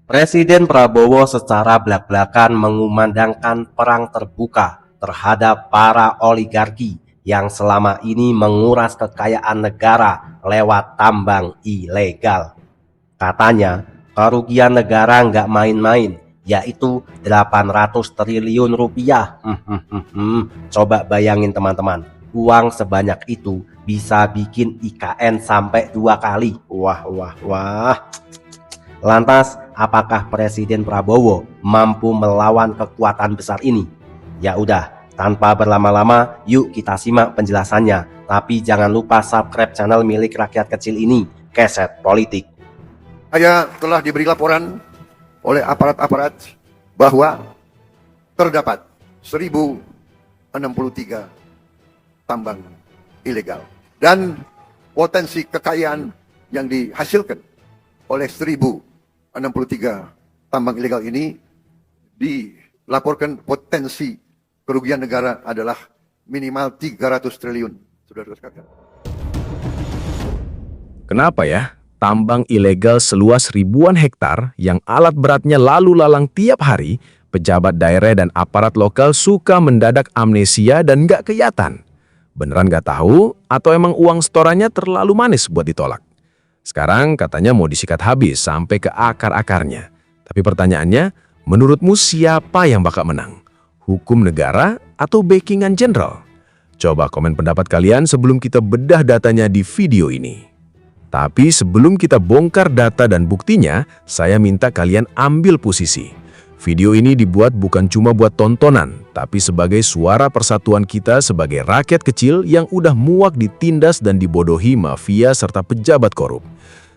Presiden Prabowo secara blak-blakan mengumandangkan perang terbuka terhadap para oligarki yang selama ini menguras kekayaan negara lewat tambang ilegal. Katanya, kerugian negara nggak main-main, yaitu 800 triliun rupiah. Coba bayangin teman-teman, uang sebanyak itu bisa bikin IKN sampai 2 kali. Wah. Lantas, apakah Presiden Prabowo mampu melawan kekuatan besar ini? Ya udah, tanpa berlama-lama, yuk kita simak penjelasannya. Tapi jangan lupa subscribe channel milik rakyat kecil ini, Keset Politik. Saya telah diberi laporan oleh aparat-aparat bahwa terdapat 1063 tambang ilegal dan potensi kekayaan yang dihasilkan oleh 1063 tambang ilegal ini dilaporkan potensi kerugian negara adalah minimal 300 triliun. Saudara sekalian. Kenapa ya? Tambang ilegal seluas ribuan hektar yang alat beratnya lalu lalang tiap hari, pejabat daerah dan aparat lokal suka mendadak amnesia dan nggak kelihatan. Beneran nggak tahu atau emang uang setorannya terlalu manis buat ditolak? Sekarang katanya mau disikat habis sampai ke akar-akarnya. Tapi pertanyaannya, menurutmu siapa yang bakal menang? Hukum negara atau backingan jenderal? Coba komen pendapat kalian sebelum kita bedah datanya di video ini. Tapi sebelum kita bongkar data dan buktinya, saya minta kalian ambil posisi. Video ini dibuat bukan cuma buat tontonan, tapi sebagai suara persatuan kita sebagai rakyat kecil yang udah muak ditindas dan dibodohi mafia serta pejabat korup.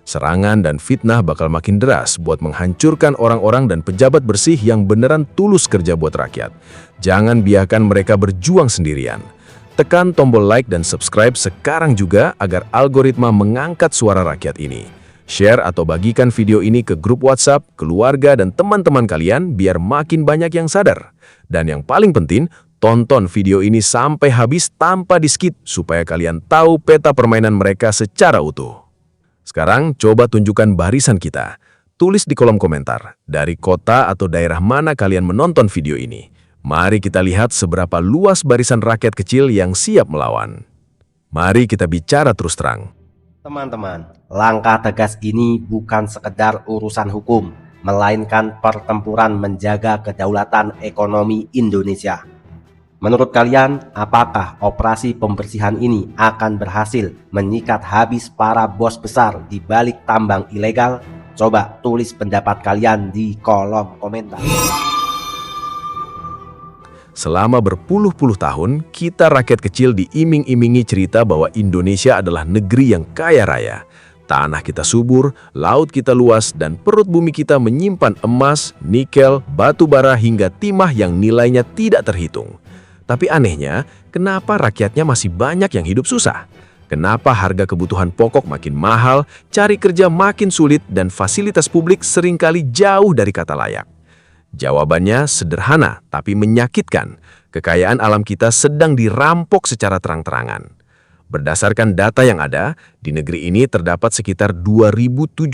Serangan dan fitnah bakal makin deras buat menghancurkan orang-orang dan pejabat bersih yang beneran tulus kerja buat rakyat. Jangan biarkan mereka berjuang sendirian. Tekan tombol like dan subscribe sekarang juga agar algoritma mengangkat suara rakyat ini. Share atau bagikan video ini ke grup WhatsApp, keluarga, dan teman-teman kalian biar makin banyak yang sadar. Dan yang paling penting, tonton video ini sampai habis tanpa di-skip supaya kalian tahu peta permainan mereka secara utuh. Sekarang coba tunjukkan barisan kita. Tulis di kolom komentar, dari kota atau daerah mana kalian menonton video ini. Mari kita lihat seberapa luas barisan rakyat kecil yang siap melawan. Mari kita bicara terus terang. Teman-teman, langkah tegas ini bukan sekedar urusan hukum, melainkan pertempuran menjaga kedaulatan ekonomi Indonesia. Menurut kalian, apakah operasi pembersihan ini akan berhasil menyikat habis para bos besar di balik tambang ilegal? Coba tulis pendapat kalian di kolom komentar. Selama berpuluh-puluh tahun, kita rakyat kecil diiming-imingi cerita bahwa Indonesia adalah negeri yang kaya raya. Tanah kita subur, laut kita luas, dan perut bumi kita menyimpan emas, nikel, batu bara hingga timah yang nilainya tidak terhitung. Tapi anehnya, kenapa rakyatnya masih banyak yang hidup susah? Kenapa harga kebutuhan pokok makin mahal, cari kerja makin sulit, dan fasilitas publik seringkali jauh dari kata layak? Jawabannya sederhana tapi menyakitkan. Kekayaan alam kita sedang dirampok secara terang-terangan. Berdasarkan data yang ada, di negeri ini terdapat sekitar 2.700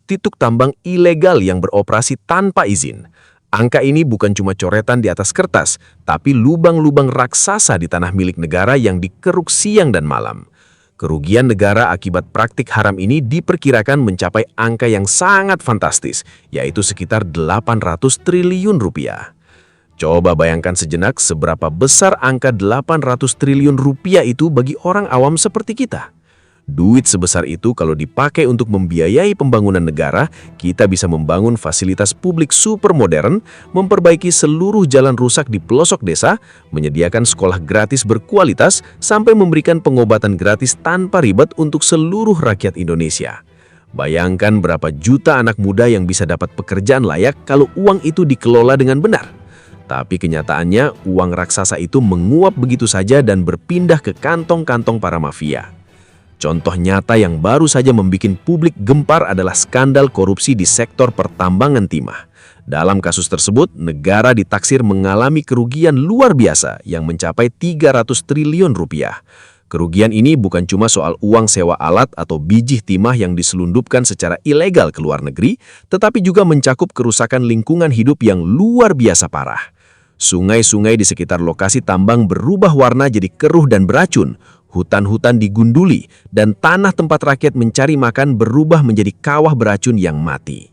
titik tambang ilegal yang beroperasi tanpa izin. Angka ini bukan cuma coretan di atas kertas, tapi lubang-lubang raksasa di tanah milik negara yang dikeruk siang dan malam. Kerugian negara akibat praktik haram ini diperkirakan mencapai angka yang sangat fantastis, yaitu sekitar 800 triliun rupiah. Coba bayangkan sejenak seberapa besar angka 800 triliun rupiah itu bagi orang awam seperti kita. Duit sebesar itu kalau dipakai untuk membiayai pembangunan negara, kita bisa membangun fasilitas publik super modern, memperbaiki seluruh jalan rusak di pelosok desa, menyediakan sekolah gratis berkualitas, sampai memberikan pengobatan gratis tanpa ribet untuk seluruh rakyat Indonesia. Bayangkan berapa juta anak muda yang bisa dapat pekerjaan layak kalau uang itu dikelola dengan benar. Tapi kenyataannya, uang raksasa itu menguap begitu saja dan berpindah ke kantong-kantong para mafia. Contoh nyata yang baru saja membuat publik gempar adalah skandal korupsi di sektor pertambangan timah. Dalam kasus tersebut, negara ditaksir mengalami kerugian luar biasa yang mencapai 300 triliun rupiah. Kerugian ini bukan cuma soal uang sewa alat atau biji timah yang diselundupkan secara ilegal ke luar negeri, tetapi juga mencakup kerusakan lingkungan hidup yang luar biasa parah. Sungai-sungai di sekitar lokasi tambang berubah warna jadi keruh dan beracun, hutan-hutan digunduli, dan tanah tempat rakyat mencari makan berubah menjadi kawah beracun yang mati.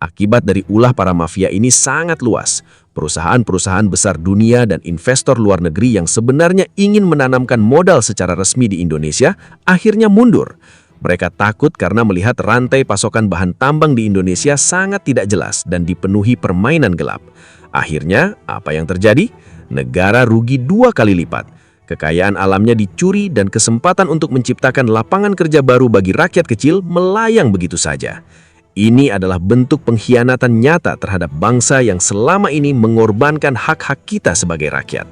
Akibat dari ulah para mafia ini sangat luas. Perusahaan-perusahaan besar dunia dan investor luar negeri yang sebenarnya ingin menanamkan modal secara resmi di Indonesia akhirnya mundur. Mereka takut karena melihat rantai pasokan bahan tambang di Indonesia sangat tidak jelas dan dipenuhi permainan gelap. Akhirnya, apa yang terjadi? Negara rugi 2 kali lipat. Kekayaan alamnya dicuri dan kesempatan untuk menciptakan lapangan kerja baru bagi rakyat kecil melayang begitu saja. Ini adalah bentuk pengkhianatan nyata terhadap bangsa yang selama ini mengorbankan hak-hak kita sebagai rakyat.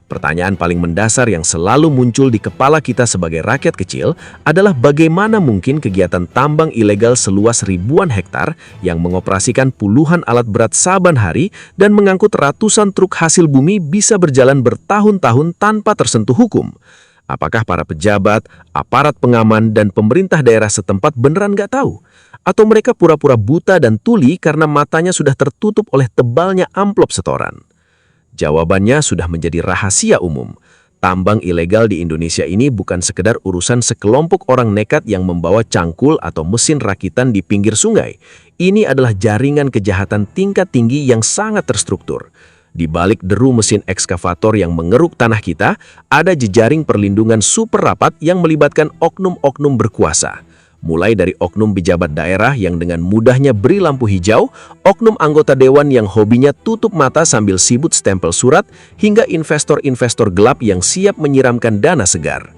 Pertanyaan paling mendasar yang selalu muncul di kepala kita sebagai rakyat kecil adalah bagaimana mungkin kegiatan tambang ilegal seluas ribuan hektar yang mengoperasikan puluhan alat berat saban hari dan mengangkut ratusan truk hasil bumi bisa berjalan bertahun-tahun tanpa tersentuh hukum. Apakah para pejabat, aparat pengaman, dan pemerintah daerah setempat beneran nggak tahu? Atau mereka pura-pura buta dan tuli karena matanya sudah tertutup oleh tebalnya amplop setoran? Jawabannya sudah menjadi rahasia umum. Tambang ilegal di Indonesia ini bukan sekedar urusan sekelompok orang nekat yang membawa cangkul atau mesin rakitan di pinggir sungai. Ini adalah jaringan kejahatan tingkat tinggi yang sangat terstruktur. Di balik deru mesin ekskavator yang mengeruk tanah kita, ada jejaring perlindungan super rapat yang melibatkan oknum-oknum berkuasa. Mulai dari oknum pejabat daerah yang dengan mudahnya beri lampu hijau, oknum anggota dewan yang hobinya tutup mata sambil sibut stempel surat, hingga investor-investor gelap yang siap menyiramkan dana segar.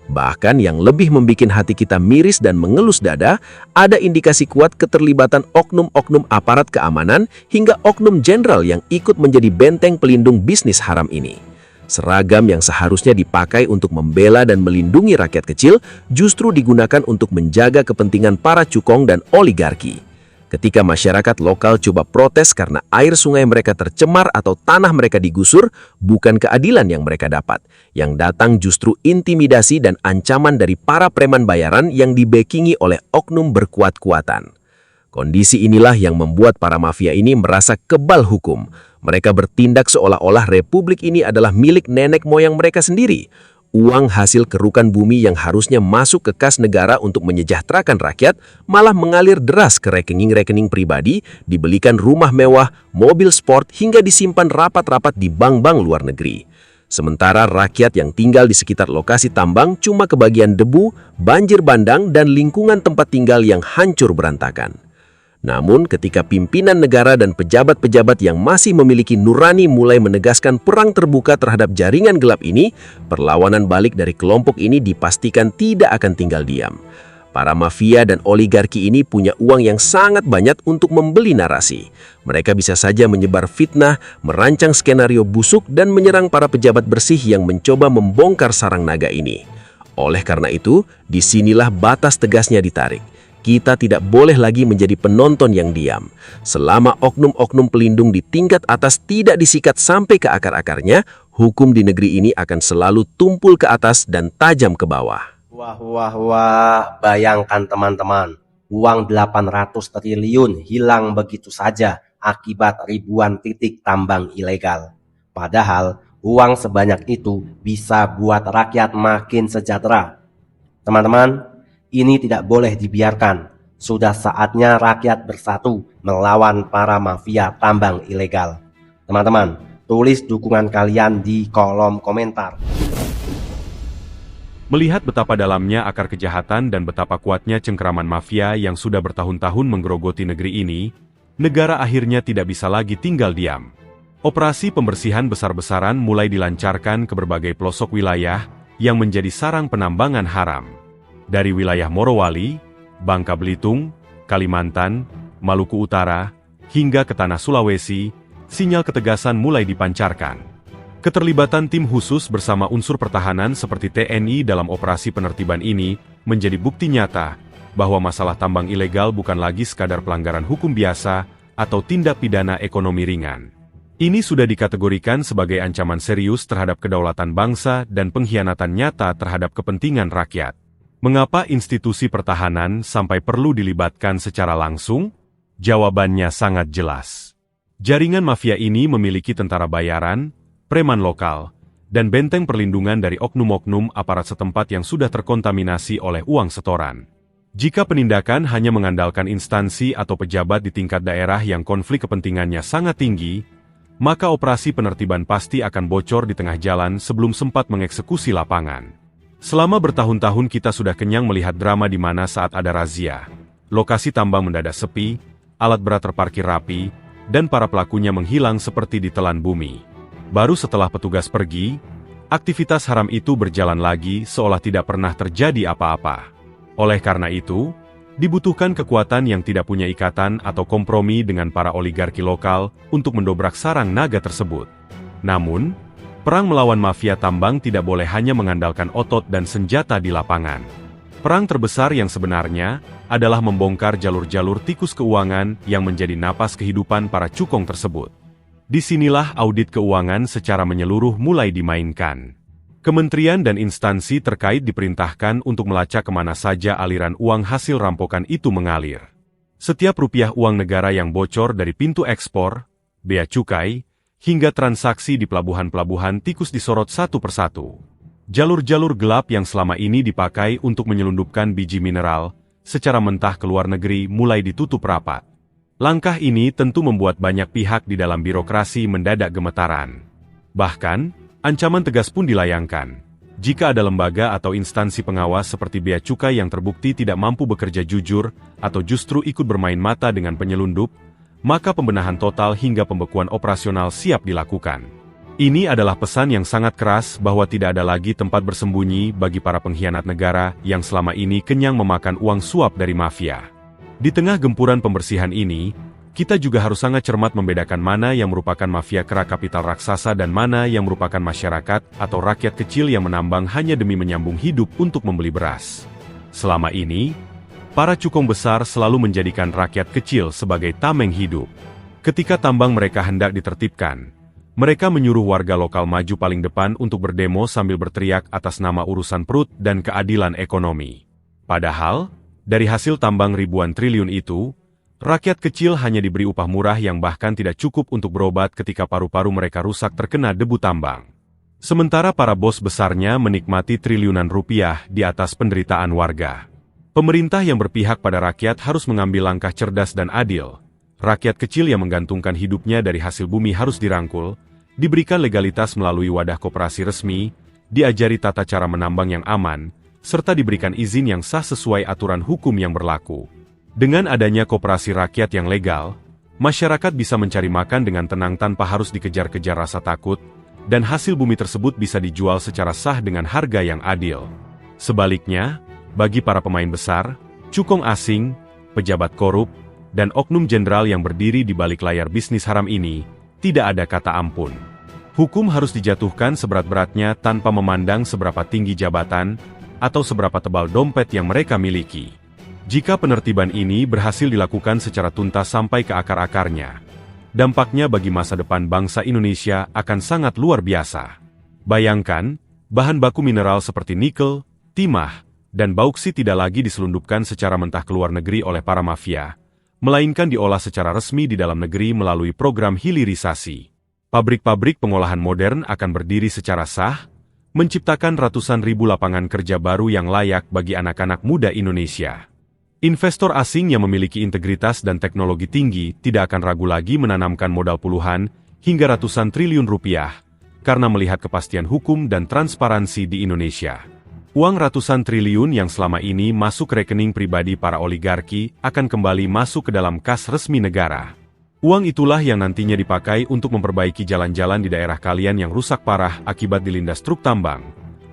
Bahkan yang lebih membuat hati kita miris dan mengelus dada, ada indikasi kuat keterlibatan oknum-oknum aparat keamanan hingga oknum jenderal yang ikut menjadi benteng pelindung bisnis haram ini. Seragam yang seharusnya dipakai untuk membela dan melindungi rakyat kecil justru digunakan untuk menjaga kepentingan para cukong dan oligarki. Ketika masyarakat lokal coba protes karena air sungai mereka tercemar atau tanah mereka digusur, bukan keadilan yang mereka dapat. Yang datang justru intimidasi dan ancaman dari para preman bayaran yang dibekingi oleh oknum berkuat-kuatan. Kondisi inilah yang membuat para mafia ini merasa kebal hukum. Mereka bertindak seolah-olah republik ini adalah milik nenek moyang mereka sendiri. Uang hasil kerukan bumi yang harusnya masuk ke kas negara untuk menyejahterakan rakyat malah mengalir deras ke rekening-rekening pribadi, dibelikan rumah mewah, mobil sport, hingga disimpan rapat-rapat di bank-bank luar negeri. Sementara rakyat yang tinggal di sekitar lokasi tambang cuma kebagian debu, banjir bandang, dan lingkungan tempat tinggal yang hancur berantakan. Namun ketika pimpinan negara dan pejabat-pejabat yang masih memiliki nurani mulai menegaskan perang terbuka terhadap jaringan gelap ini, perlawanan balik dari kelompok ini dipastikan tidak akan tinggal diam. Para mafia dan oligarki ini punya uang yang sangat banyak untuk membeli narasi. Mereka bisa saja menyebar fitnah, merancang skenario busuk, dan menyerang para pejabat bersih yang mencoba membongkar sarang naga ini. Oleh karena itu, disinilah batas tegasnya ditarik. Kita tidak boleh lagi menjadi penonton yang diam. Selama oknum-oknum pelindung di tingkat atas tidak disikat sampai ke akar-akarnya, hukum di negeri ini akan selalu tumpul ke atas dan tajam ke bawah. Wah, bayangkan teman-teman, uang 800 triliun hilang begitu saja akibat ribuan titik tambang ilegal. Padahal uang sebanyak itu bisa buat rakyat makin sejahtera. Teman-teman, ini tidak boleh dibiarkan. Sudah saatnya rakyat bersatu melawan para mafia tambang ilegal. Teman-teman, tulis dukungan kalian di kolom komentar. Melihat betapa dalamnya akar kejahatan dan betapa kuatnya cengkeraman mafia yang sudah bertahun-tahun menggerogoti negeri ini, negara akhirnya tidak bisa lagi tinggal diam. Operasi pembersihan besar-besaran mulai dilancarkan ke berbagai pelosok wilayah yang menjadi sarang penambangan haram. Dari wilayah Morowali, Bangka Belitung, Kalimantan, Maluku Utara, hingga ke tanah Sulawesi, sinyal ketegasan mulai dipancarkan. Keterlibatan tim khusus bersama unsur pertahanan seperti TNI dalam operasi penertiban ini menjadi bukti nyata bahwa masalah tambang ilegal bukan lagi sekadar pelanggaran hukum biasa atau tindak pidana ekonomi ringan. Ini sudah dikategorikan sebagai ancaman serius terhadap kedaulatan bangsa dan pengkhianatan nyata terhadap kepentingan rakyat. Mengapa institusi pertahanan sampai perlu dilibatkan secara langsung? Jawabannya sangat jelas. Jaringan mafia ini memiliki tentara bayaran, preman lokal, dan benteng perlindungan dari oknum-oknum aparat setempat yang sudah terkontaminasi oleh uang setoran. Jika penindakan hanya mengandalkan instansi atau pejabat di tingkat daerah yang konflik kepentingannya sangat tinggi, maka operasi penertiban pasti akan bocor di tengah jalan sebelum sempat mengeksekusi lapangan. Selama bertahun-tahun kita sudah kenyang melihat drama di mana saat ada razia, lokasi tambang mendadak sepi, alat berat terparkir rapi, dan para pelakunya menghilang seperti ditelan bumi. Baru setelah petugas pergi, aktivitas haram itu berjalan lagi seolah tidak pernah terjadi apa-apa. Oleh karena itu, dibutuhkan kekuatan yang tidak punya ikatan atau kompromi dengan para oligarki lokal untuk mendobrak sarang naga tersebut. Namun, perang melawan mafia tambang tidak boleh hanya mengandalkan otot dan senjata di lapangan. Perang terbesar yang sebenarnya adalah membongkar jalur-jalur tikus keuangan yang menjadi napas kehidupan para cukong tersebut. Disinilah audit keuangan secara menyeluruh mulai dimainkan. Kementerian dan instansi terkait diperintahkan untuk melacak kemana saja aliran uang hasil rampokan itu mengalir. Setiap rupiah uang negara yang bocor dari pintu ekspor, bea cukai, hingga transaksi di pelabuhan-pelabuhan tikus disorot satu persatu. Jalur-jalur gelap yang selama ini dipakai untuk menyelundupkan biji mineral secara mentah ke luar negeri mulai ditutup rapat. Langkah ini tentu membuat banyak pihak di dalam birokrasi mendadak gemetaran. Bahkan, ancaman tegas pun dilayangkan. Jika ada lembaga atau instansi pengawas seperti bea cukai yang terbukti tidak mampu bekerja jujur atau justru ikut bermain mata dengan penyelundup, maka pembenahan total hingga pembekuan operasional siap dilakukan. Ini adalah pesan yang sangat keras bahwa tidak ada lagi tempat bersembunyi bagi para pengkhianat negara yang selama ini kenyang memakan uang suap dari mafia. Di tengah gempuran pembersihan ini, kita juga harus sangat cermat membedakan mana yang merupakan mafia kera kapital raksasa dan mana yang merupakan masyarakat atau rakyat kecil yang menambang hanya demi menyambung hidup untuk membeli beras. Selama ini, para cukong besar selalu menjadikan rakyat kecil sebagai tameng hidup. Ketika tambang mereka hendak ditertibkan, mereka menyuruh warga lokal maju paling depan untuk berdemo sambil berteriak atas nama urusan perut dan keadilan ekonomi. Padahal, dari hasil tambang ribuan triliun itu, rakyat kecil hanya diberi upah murah yang bahkan tidak cukup untuk berobat ketika paru-paru mereka rusak terkena debu tambang. Sementara para bos besarnya menikmati triliunan rupiah di atas penderitaan warga. Pemerintah yang berpihak pada rakyat harus mengambil langkah cerdas dan adil. Rakyat kecil yang menggantungkan hidupnya dari hasil bumi harus dirangkul, diberikan legalitas melalui wadah koperasi resmi, diajari tata cara menambang yang aman, serta diberikan izin yang sah sesuai aturan hukum yang berlaku. Dengan adanya koperasi rakyat yang legal, masyarakat bisa mencari makan dengan tenang tanpa harus dikejar-kejar rasa takut, dan hasil bumi tersebut bisa dijual secara sah dengan harga yang adil. Sebaliknya, bagi para pemain besar, cukong asing, pejabat korup, dan oknum jenderal yang berdiri di balik layar bisnis haram ini, tidak ada kata ampun. Hukum harus dijatuhkan seberat-beratnya tanpa memandang seberapa tinggi jabatan, atau seberapa tebal dompet yang mereka miliki. Jika penertiban ini berhasil dilakukan secara tuntas sampai ke akar-akarnya, dampaknya bagi masa depan bangsa Indonesia akan sangat luar biasa. Bayangkan, bahan baku mineral seperti nikel, timah, dan bauksit tidak lagi diselundupkan secara mentah ke luar negeri oleh para mafia, melainkan diolah secara resmi di dalam negeri melalui program hilirisasi. Pabrik-pabrik pengolahan modern akan berdiri secara sah, menciptakan ratusan ribu lapangan kerja baru yang layak bagi anak-anak muda Indonesia. Investor asing yang memiliki integritas dan teknologi tinggi tidak akan ragu lagi menanamkan modal puluhan hingga ratusan triliun rupiah, karena melihat kepastian hukum dan transparansi di Indonesia. Uang ratusan triliun yang selama ini masuk rekening pribadi para oligarki akan kembali masuk ke dalam kas resmi negara. Uang itulah yang nantinya dipakai untuk memperbaiki jalan-jalan di daerah kalian yang rusak parah akibat dilindas truk tambang,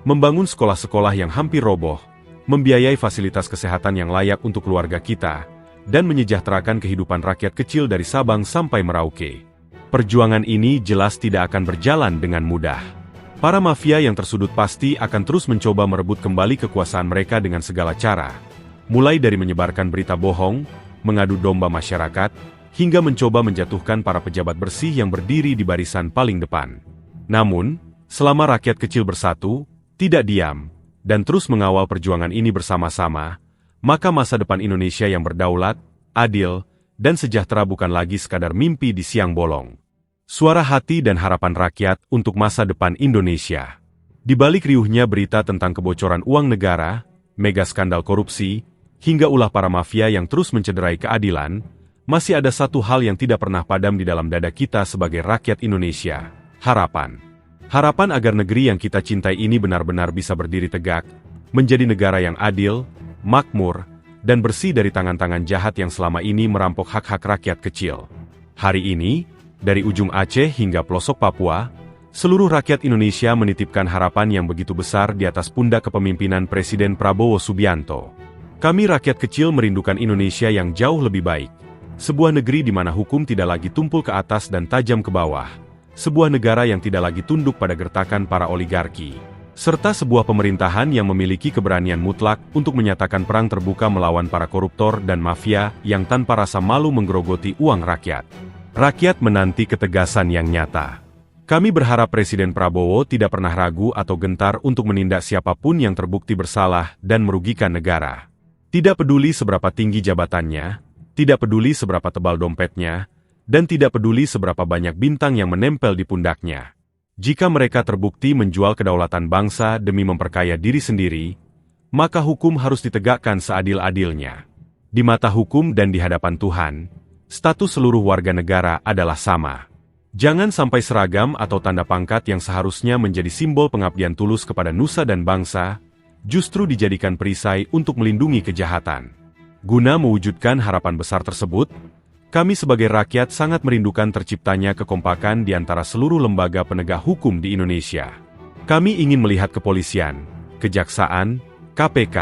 membangun sekolah-sekolah yang hampir roboh, membiayai fasilitas kesehatan yang layak untuk keluarga kita, dan menyejahterakan kehidupan rakyat kecil dari Sabang sampai Merauke. Perjuangan ini jelas tidak akan berjalan dengan mudah. Para mafia yang tersudut pasti akan terus mencoba merebut kembali kekuasaan mereka dengan segala cara, mulai dari menyebarkan berita bohong, mengadu domba masyarakat, hingga mencoba menjatuhkan para pejabat bersih yang berdiri di barisan paling depan. Namun, selama rakyat kecil bersatu, tidak diam, dan terus mengawal perjuangan ini bersama-sama, maka masa depan Indonesia yang berdaulat, adil, dan sejahtera bukan lagi sekadar mimpi di siang bolong. Suara hati dan harapan rakyat untuk masa depan Indonesia. Di balik riuhnya berita tentang kebocoran uang negara, mega skandal korupsi, hingga ulah para mafia yang terus mencederai keadilan, masih ada satu hal yang tidak pernah padam di dalam dada kita sebagai rakyat Indonesia, harapan. Harapan agar negeri yang kita cintai ini benar-benar bisa berdiri tegak, menjadi negara yang adil, makmur, dan bersih dari tangan-tangan jahat yang selama ini merampok hak-hak rakyat kecil. Hari ini, dari ujung Aceh hingga pelosok Papua, seluruh rakyat Indonesia menitipkan harapan yang begitu besar di atas pundak kepemimpinan Presiden Prabowo Subianto. Kami rakyat kecil merindukan Indonesia yang jauh lebih baik. Sebuah negeri di mana hukum tidak lagi tumpul ke atas dan tajam ke bawah. Sebuah negara yang tidak lagi tunduk pada gertakan para oligarki. Serta sebuah pemerintahan yang memiliki keberanian mutlak untuk menyatakan perang terbuka melawan para koruptor dan mafia yang tanpa rasa malu menggerogoti uang rakyat. Rakyat menanti ketegasan yang nyata. Kami berharap Presiden Prabowo tidak pernah ragu atau gentar untuk menindak siapapun yang terbukti bersalah dan merugikan negara. Tidak peduli seberapa tinggi jabatannya, tidak peduli seberapa tebal dompetnya, dan tidak peduli seberapa banyak bintang yang menempel di pundaknya. Jika mereka terbukti menjual kedaulatan bangsa demi memperkaya diri sendiri, maka hukum harus ditegakkan seadil-adilnya. Di mata hukum dan di hadapan Tuhan, status seluruh warga negara adalah sama. Jangan sampai seragam atau tanda pangkat yang seharusnya menjadi simbol pengabdian tulus kepada nusa dan bangsa, justru dijadikan perisai untuk melindungi kejahatan. Guna mewujudkan harapan besar tersebut, kami sebagai rakyat sangat merindukan terciptanya kekompakan di antara seluruh lembaga penegak hukum di Indonesia. Kami ingin melihat kepolisian, kejaksaan, KPK,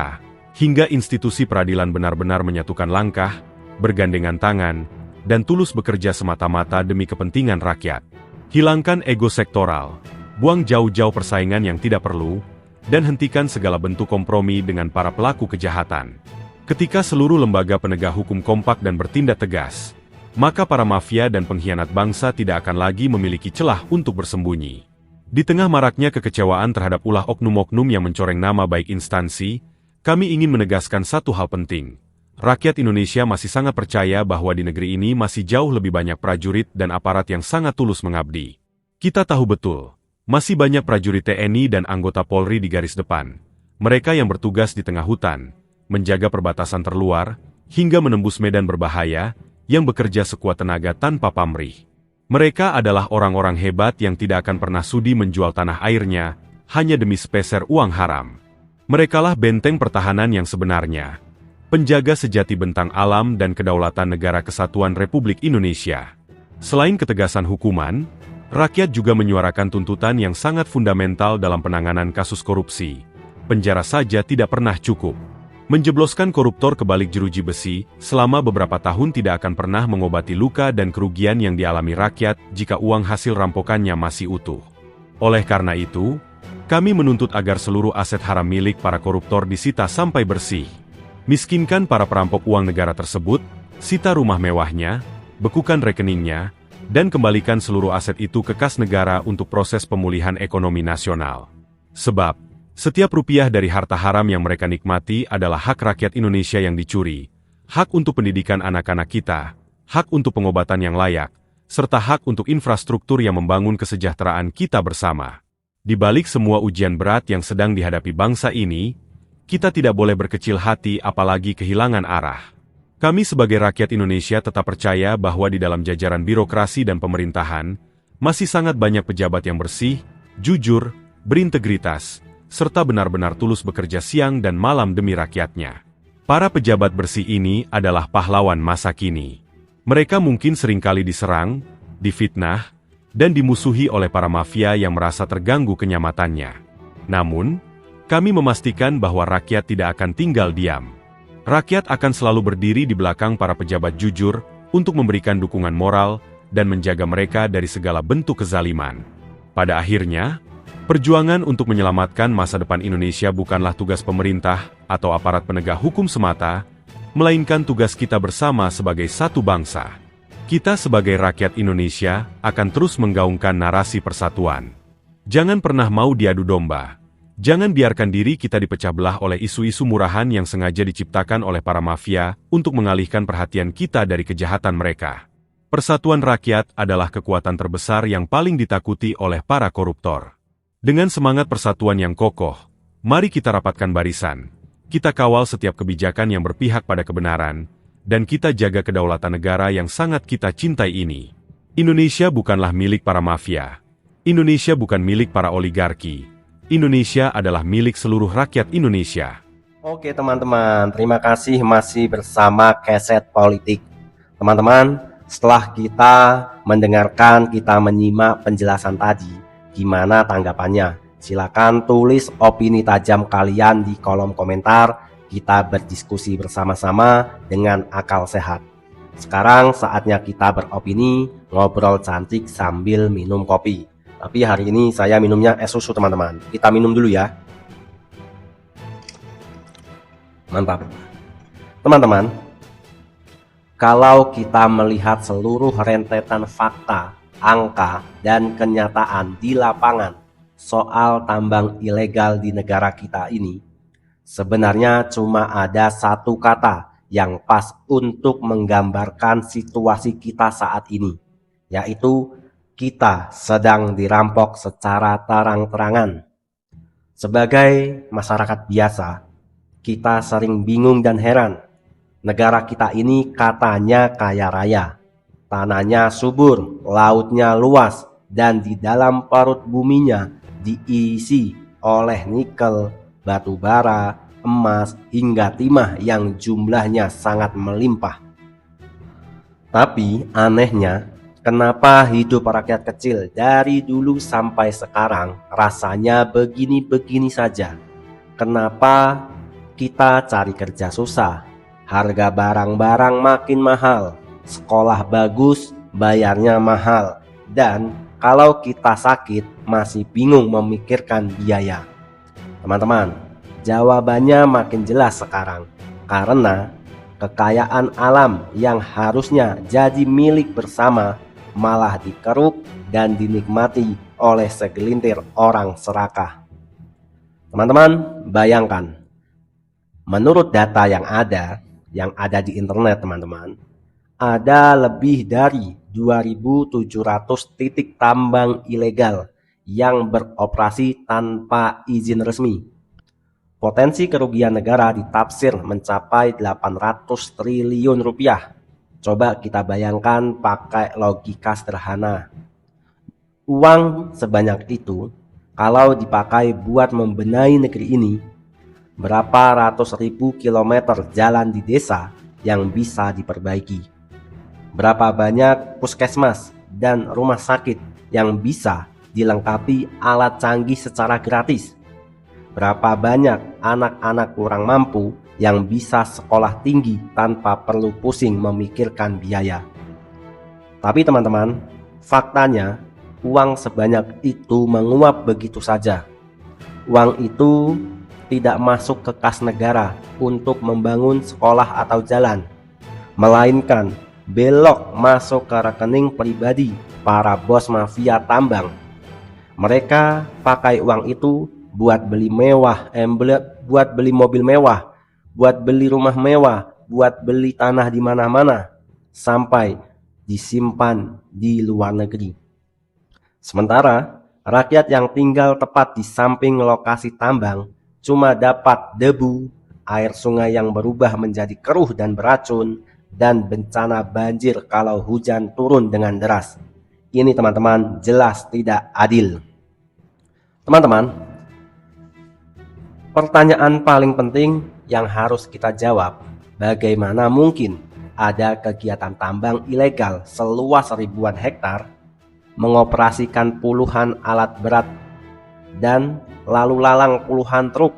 hingga institusi peradilan benar-benar menyatukan langkah, bergandengan tangan, dan tulus bekerja semata-mata demi kepentingan rakyat. Hilangkan ego sektoral, buang jauh-jauh persaingan yang tidak perlu, dan hentikan segala bentuk kompromi dengan para pelaku kejahatan. Ketika seluruh lembaga penegak hukum kompak dan bertindak tegas, maka para mafia dan pengkhianat bangsa tidak akan lagi memiliki celah untuk bersembunyi. Di tengah maraknya kekecewaan terhadap ulah oknum-oknum yang mencoreng nama baik instansi, kami ingin menegaskan satu hal penting. Rakyat Indonesia masih sangat percaya bahwa di negeri ini masih jauh lebih banyak prajurit dan aparat yang sangat tulus mengabdi. Kita tahu betul, masih banyak prajurit TNI dan anggota Polri di garis depan. Mereka yang bertugas di tengah hutan, menjaga perbatasan terluar, hingga menembus medan berbahaya, yang bekerja sekuat tenaga tanpa pamrih. Mereka adalah orang-orang hebat yang tidak akan pernah sudi menjual tanah airnya, hanya demi sepeser uang haram. Merekalah benteng pertahanan yang sebenarnya. Penjaga sejati bentang alam dan kedaulatan Negara Kesatuan Republik Indonesia. Selain ketegasan hukuman, rakyat juga menyuarakan tuntutan yang sangat fundamental dalam penanganan kasus korupsi. Penjara saja tidak pernah cukup. Menjebloskan koruptor ke balik jeruji besi selama beberapa tahun tidak akan pernah mengobati luka dan kerugian yang dialami rakyat jika uang hasil rampokannya masih utuh. Oleh karena itu, kami menuntut agar seluruh aset haram milik para koruptor disita sampai bersih. Miskinkan para perampok uang negara tersebut, sita rumah mewahnya, bekukan rekeningnya, dan kembalikan seluruh aset itu ke kas negara untuk proses pemulihan ekonomi nasional. Sebab, setiap rupiah dari harta haram yang mereka nikmati adalah hak rakyat Indonesia yang dicuri, hak untuk pendidikan anak-anak kita, hak untuk pengobatan yang layak, serta hak untuk infrastruktur yang membangun kesejahteraan kita bersama. Di balik semua ujian berat yang sedang dihadapi bangsa ini, kita tidak boleh berkecil hati apalagi kehilangan arah. Kami sebagai rakyat Indonesia tetap percaya bahwa di dalam jajaran birokrasi dan pemerintahan, masih sangat banyak pejabat yang bersih, jujur, berintegritas, serta benar-benar tulus bekerja siang dan malam demi rakyatnya. Para pejabat bersih ini adalah pahlawan masa kini. Mereka mungkin seringkali diserang, difitnah, dan dimusuhi oleh para mafia yang merasa terganggu kenyamatannya. Namun, kami memastikan bahwa rakyat tidak akan tinggal diam. Rakyat akan selalu berdiri di belakang para pejabat jujur untuk memberikan dukungan moral dan menjaga mereka dari segala bentuk kezaliman. Pada akhirnya, perjuangan untuk menyelamatkan masa depan Indonesia bukanlah tugas pemerintah atau aparat penegak hukum semata, melainkan tugas kita bersama sebagai satu bangsa. Kita sebagai rakyat Indonesia akan terus menggaungkan narasi persatuan. Jangan pernah mau diadu domba. Jangan biarkan diri kita dipecah belah oleh isu-isu murahan yang sengaja diciptakan oleh para mafia untuk mengalihkan perhatian kita dari kejahatan mereka. Persatuan rakyat adalah kekuatan terbesar yang paling ditakuti oleh para koruptor. Dengan semangat persatuan yang kokoh, mari kita rapatkan barisan. Kita kawal setiap kebijakan yang berpihak pada kebenaran, dan kita jaga kedaulatan negara yang sangat kita cintai ini. Indonesia bukanlah milik para mafia. Indonesia bukan milik para oligarki. Indonesia adalah milik seluruh rakyat Indonesia. Oke teman-teman, terima kasih masih bersama Keset Politik. Teman-teman, setelah kita mendengarkan, kita menyimak penjelasan tadi, gimana tanggapannya? Silakan tulis opini tajam kalian di kolom komentar. Kita berdiskusi bersama-sama dengan akal sehat. Sekarang saatnya kita beropini, ngobrol cantik sambil minum kopi. Tapi hari ini saya minumnya es susu teman-teman. Kita minum dulu ya. Mantap. Teman-teman, kalau kita melihat seluruh rentetan fakta, angka, dan kenyataan di lapangan soal tambang ilegal di negara kita ini, sebenarnya cuma ada satu kata yang pas untuk menggambarkan situasi kita saat ini, yaitu kita sedang dirampok secara terang-terangan. Sebagai masyarakat biasa, kita sering bingung dan heran. Negara kita ini katanya kaya raya, tanahnya subur, lautnya luas, dan di dalam perut buminya diisi oleh nikel, batu bara, emas, hingga timah yang jumlahnya sangat melimpah. Tapi anehnya, kenapa hidup rakyat kecil dari dulu sampai sekarang rasanya begini-begini saja? Kenapa kita cari kerja susah, harga barang-barang makin mahal, sekolah bagus, bayarnya mahal, dan kalau kita sakit masih bingung memikirkan biaya? Teman-teman, jawabannya makin jelas sekarang, karena kekayaan alam yang harusnya jadi milik bersama malah dikeruk dan dinikmati oleh segelintir orang serakah. Teman-teman, bayangkan, menurut data yang ada di internet teman-teman, ada lebih dari 2.700 titik tambang ilegal yang beroperasi tanpa izin resmi. Potensi kerugian negara ditafsir mencapai 800 triliun rupiah. Coba kita bayangkan pakai logika sederhana. Uang sebanyak itu kalau dipakai buat membenahi negeri ini, berapa ratus ribu kilometer jalan di desa yang bisa diperbaiki? Berapa banyak puskesmas dan rumah sakit yang bisa dilengkapi alat canggih secara gratis? Berapa banyak anak-anak kurang mampu yang bisa sekolah tinggi tanpa perlu pusing memikirkan biaya? Tapi teman-teman, faktanya uang sebanyak itu menguap begitu saja. Uang itu tidak masuk ke kas negara untuk membangun sekolah atau jalan, melainkan belok masuk ke rekening pribadi para bos mafia tambang. Mereka pakai uang itu buat beli buat beli mobil mewah, buat beli rumah mewah, buat beli tanah di mana-mana, sampai disimpan di luar negeri. Sementara rakyat yang tinggal tepat di samping lokasi tambang cuma dapat debu, air sungai yang berubah menjadi keruh dan beracun, dan bencana banjir kalau hujan turun dengan deras. Ini teman-teman jelas tidak adil. Teman-teman, pertanyaan paling penting yang harus kita jawab, bagaimana mungkin ada kegiatan tambang ilegal seluas ribuan hektar, mengoperasikan puluhan alat berat, dan lalu lalang puluhan truk,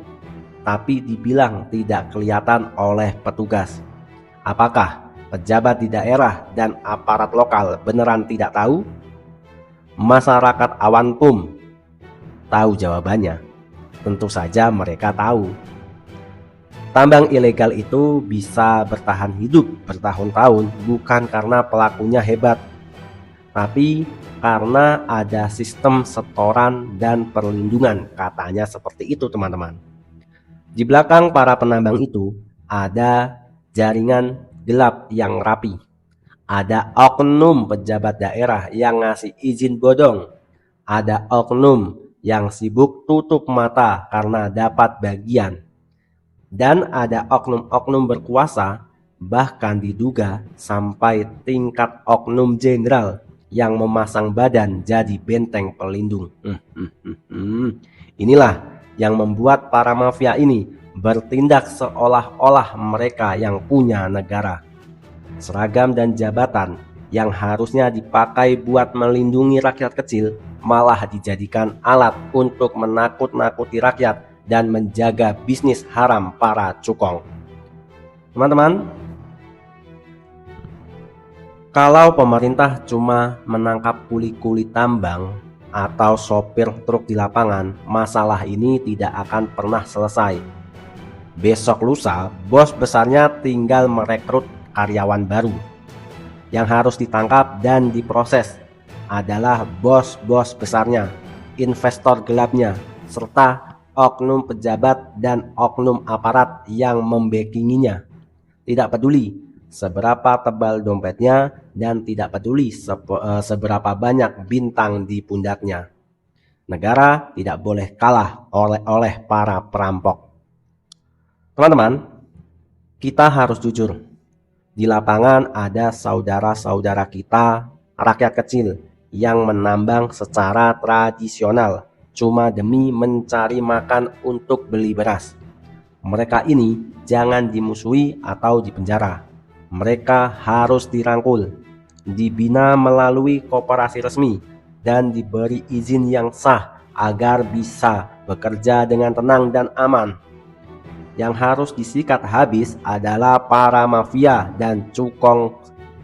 tapi dibilang tidak kelihatan oleh petugas? Apakah pejabat di daerah dan aparat lokal beneran tidak tahu? Masyarakat awan pun tahu jawabannya. Tentu saja mereka tahu. Tambang ilegal itu bisa bertahan hidup bertahun-tahun bukan karena pelakunya hebat, tapi karena ada sistem setoran dan perlindungan, katanya seperti itu teman-teman. Di belakang para penambang itu ada jaringan gelap yang rapi. Ada oknum pejabat daerah yang ngasih izin bodong. Ada oknum yang sibuk tutup mata karena dapat bagian. Dan ada oknum-oknum berkuasa, bahkan diduga sampai tingkat oknum jenderal yang memasang badan jadi benteng pelindung. Inilah yang membuat para mafia ini bertindak seolah-olah mereka yang punya negara. Seragam dan jabatan yang harusnya dipakai buat melindungi rakyat kecil malah dijadikan alat untuk menakut-nakuti rakyat dan menjaga bisnis haram para cukong. Teman-teman, kalau pemerintah cuma menangkap kuli-kuli tambang atau sopir truk di lapangan, masalah ini tidak akan pernah selesai. Besok lusa, bos besarnya tinggal merekrut karyawan baru. Yang harus ditangkap dan diproses adalah bos-bos besarnya, investor gelapnya, serta oknum pejabat dan oknum aparat yang membackinginya. Tidak peduli seberapa tebal dompetnya dan tidak peduli seberapa banyak bintang di pundaknya. Negara tidak boleh kalah oleh para perampok. Teman-teman, kita harus jujur. Di lapangan ada saudara-saudara kita, rakyat kecil, yang menambang secara tradisional cuma demi mencari makan untuk beli beras. Mereka ini jangan dimusuhi atau dipenjara. Mereka harus dirangkul, dibina melalui koperasi resmi, dan diberi izin yang sah agar bisa bekerja dengan tenang dan aman. Yang harus disikat habis adalah para mafia dan cukong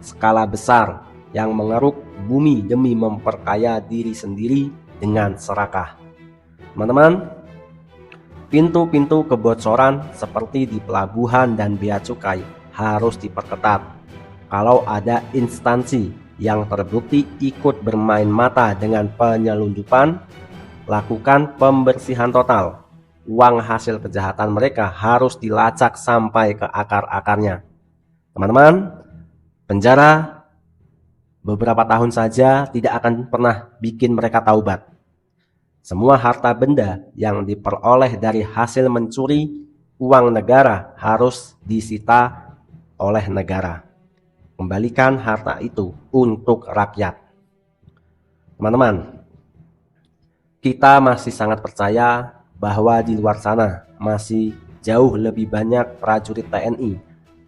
skala besar yang mengeruk bumi demi memperkaya diri sendiri dengan serakah. Teman-teman, pintu-pintu kebocoran seperti di pelabuhan dan bea cukai harus diperketat. Kalau ada instansi yang terbukti ikut bermain mata dengan penyelundupan, lakukan pembersihan total. Uang hasil kejahatan mereka harus dilacak sampai ke akar-akarnya. Teman-teman, penjara beberapa tahun saja tidak akan pernah bikin mereka taubat. Semua harta benda yang diperoleh dari hasil mencuri uang negara harus disita oleh negara. Kembalikan harta itu untuk rakyat. Teman-teman, kita masih sangat percaya bahwa di luar sana masih jauh lebih banyak prajurit TNI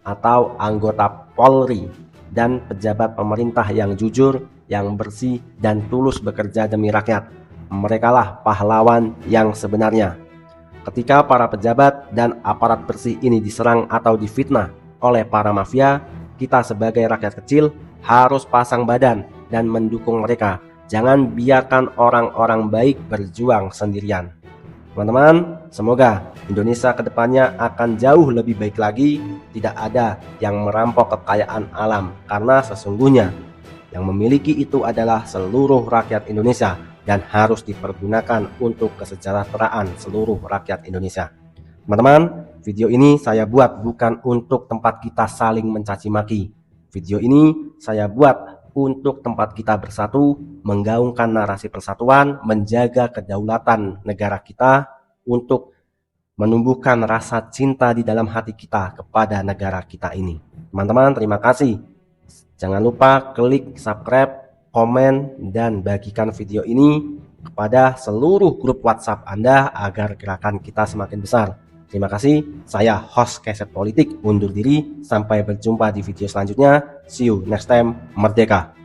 atau anggota Polri dan pejabat pemerintah yang jujur, yang bersih dan tulus bekerja demi rakyat. Merekalah pahlawan yang sebenarnya. Ketika para pejabat dan aparat bersih ini diserang atau difitnah oleh para mafia, kita sebagai rakyat kecil harus pasang badan dan mendukung mereka. Jangan biarkan orang-orang baik berjuang sendirian. Teman-teman, semoga Indonesia kedepannya akan jauh lebih baik lagi. Tidak ada yang merampok kekayaan alam, karena sesungguhnya yang memiliki itu adalah seluruh rakyat Indonesia dan harus dipergunakan untuk kesejahteraan seluruh rakyat Indonesia. Teman-teman, video ini saya buat bukan untuk tempat kita saling mencaci maki. Video ini saya buat untuk tempat kita bersatu, menggaungkan narasi persatuan, menjaga kedaulatan negara kita, untuk menumbuhkan rasa cinta di dalam hati kita kepada negara kita ini. Teman-teman, terima kasih. Jangan lupa klik subscribe, komen, dan bagikan video ini kepada seluruh grup WhatsApp Anda agar gerakan kita semakin besar. Terima kasih, saya host Keset Politik undur diri, sampai berjumpa di video selanjutnya. See you next time, merdeka!